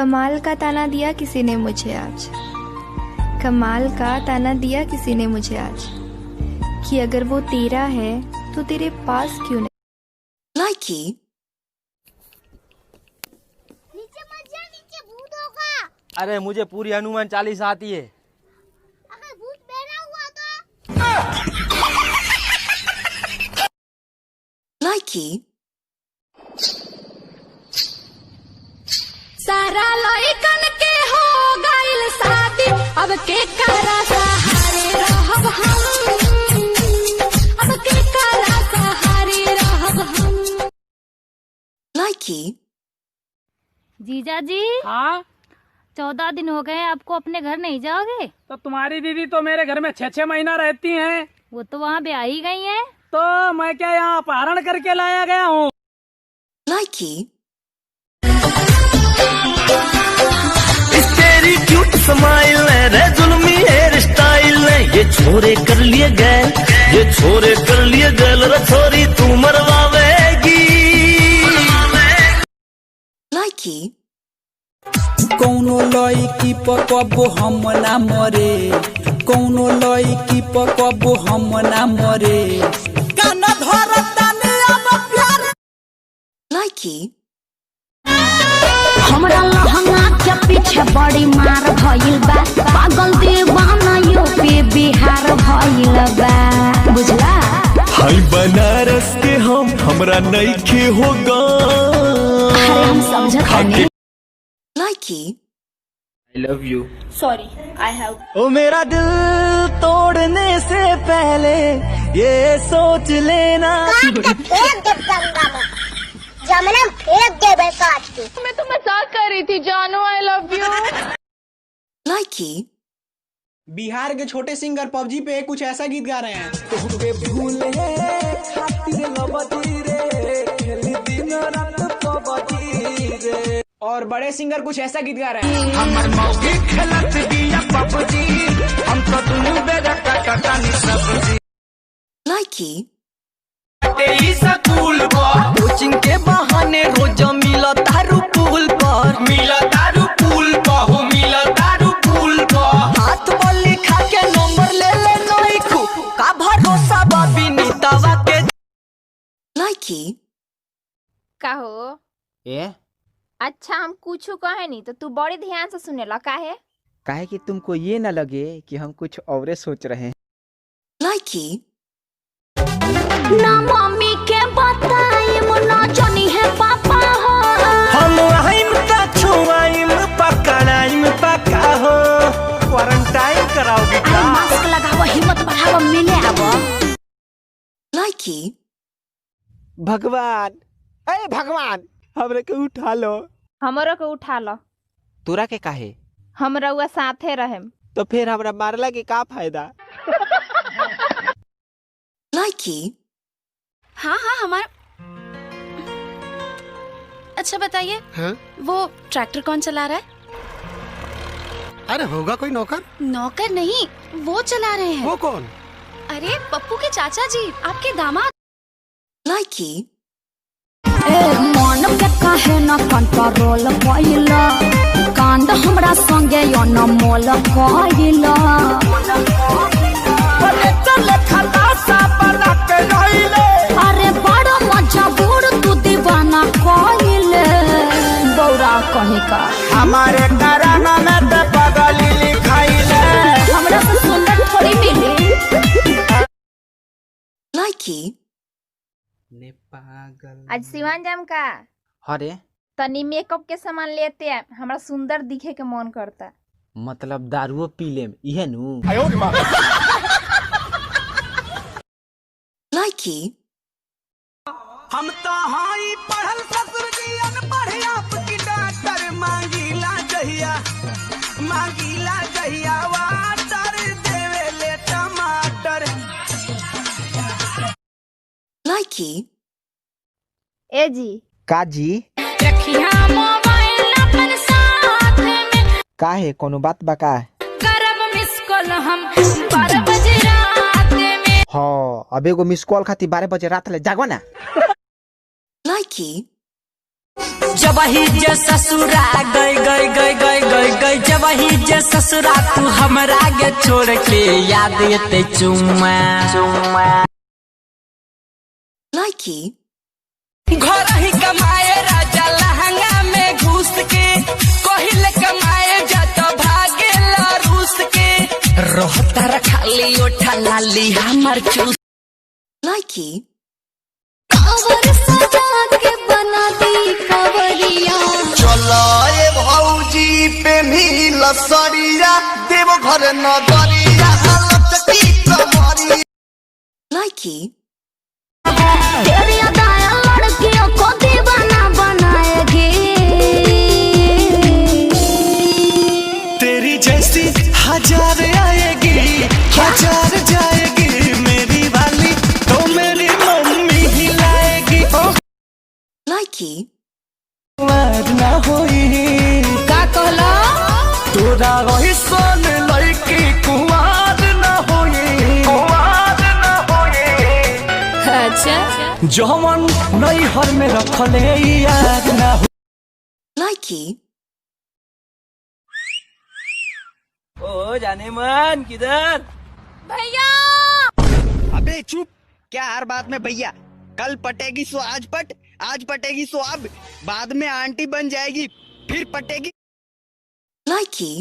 कमाल का ताना दिया किसी ने मुझे आज, कमाल का ताना दिया किसी ने मुझे आज, कि अगर वो तेरा है तो तेरे पास क्यों नहीं। लाइकी नीचे मत जा, नीचे भूत होगा। अरे मुझे पूरी हनुमान चालीसा आती है। अगर भूत बैठा हुआ तो लाइकी सारा लइकन के हो गइल शादी, अब के करा सहारे रहब हम, अब के करा सहारे रहब हम। लाइकी जीजा जी, हाँ 14 दिन हो गए, आपको अपने घर नहीं जाओगे? तो तुम्हारी दीदी तो मेरे घर में 6-6 महीना रहती हैं। वो तो वहाँ ब्याह ही गई है। तो मैं क्या यहाँ अपहरण करके लाया गया हूँ? लाइकी तेरी क्यूट स्माइल है रे जुल्मी हेयर स्टाइल है, ये छोरे कर लिए गए, ये छोरे कर लिए गए रे छोरी तू मरवावेगी। लाइकी कौनो लईकी पकबो हम ना मरे, कौनो लईकी पकबो हम ना मरे, काना धरता ने अब प्यार। लाइकी हमरा लहंगा के पीछे बड़ी मार भइल बा, पागल दीवाना यूपी बिहार भइल बा, बुझला? हाय बनारस के हमरा नइखे होगा। अरे हम समझत नहीं। लाइकी I love you। Sorry, I have. ओ मेरा दिल तोड़ने से पहले ये सोच लेना। जमना फेंक दे बे काट के। मैं तो मजाक कर रही थी जानू, आई लव यू। लाइकी बिहार के छोटे सिंगर पबजी पे कुछ ऐसा गीत गा रहे हैं। तोहके भूले खातिर लबदी रे, खेली दिन रात पबजी रे। और बड़े सिंगर कुछ ऐसा गीत गा रहे हैं। हमर मौके खेलत बिया पबजी, हम तो दुनु बेरा काटा नी सब्जी। लाइकी कोचिंग के बहाने रोज मिला तारू पुल पर, मिला तारू पुल पर, हो मिला तारू पुल पर। हाथ बोली खा के नंबर ले ले नइखू, का भरोसा बाबी नीतावा के। लाइकी का हो? ए? अच्छा हम कुछ कहे नहीं तो तू बड़ी ध्यान से सुनेला। काहे? काहे कि तुमको ये न लगे कि हम कुछ और सोच रहे हैं। लाइकी ना मम्मी के बताई मुन्ना जानी है पापा हो, हम आइम ता छुआइम पकड़ाइम पका हो। क्वारंटाइन कराओगे अरे क्या? मास्क लगावा, हिम्मत बढ़ावा, मिले आवा। लाइकी भगवान, अरे भगवान, हमरे के उठा लो। हमरो के उठा लो। तोरा के काहे? हम रउआ साथे रहेम। तो फिर हमरा मारला के का फायदा? लाइकी हाँ हाँ हमारा। अच्छा बताइए, हाँ? वो ट्रैक्टर कौन चला रहा है? अरे होगा कोई नौकर। नौकर नहीं, वो चला रहे हैं। वो कौन? अरे पप्पू के चाचा जी, आपके दामाद। लाइकी मन के काहे न कंट्रोल कइला, कांड हमरा संगे यो न मोल कइला। अरे बड़ा मजबूर तू दीवाना कइले, बौरा कहीं का हमारे कराना में तो पगली लिखाइले। हमरा से सुंदर थोड़ी मिली। लाइकी ने पागल। आज सिवान जाम का अरे तनी मेकअप के सामान लेते हैं, हमरा सुंदर दिखे के मन करता। मतलब दारुओ पी लेम इहे नु। लाइकी हम तो हाई पढ़ल ससुर जी अनपढ़ आपकी डॉक्टर मांगीला जहिया, मांगीला जहिया वाटर देवे ले टमाटर। लाइकी ए जी का जी? रखिया मोबाइल अपन साथ में, काहे कोनो बात बका? करब मिस कॉल हम 12 बजे रात में। हाँ, अब एगो मिस कॉल खाती 12 बजे रात ले जागवा ना। लाइकी जब ही जे ससुरा गई गई रही जे ससुरा तू हमरा के छोड़ के याद ते चुम्मा likey, घर ही कमाए राजा लहंगा में घुस के कहिल कमाए जात भागे रूस के रहता रखाली ओठा लाली हमर चूस likey, कांवर सजा के बना दी कांवरिया चलो ए भौजी पे मिल सरिया देव घर नगरिया हालत की कमरिया likey, तेरी अदाया लड़कियों को दीवाना बनाएगी तेरी जैसी हजार आएगी हजार जाएगी मेरी वाली तो मेरी मम्मी ही लाएगी likey, वार ना होई का कहला तोरा वही सोन लड़की कुंवार ना होई कुंवार ना होई अच्छा जवन नई हर में रखले याद ना हो likey, ओ जाने मन किधर? भैया अबे चुप, क्या हर बात में भैया? कल पटेगी सो आज पटेगी सो अब, बाद में आंटी बन जाएगी, फिर पटेगी। likey,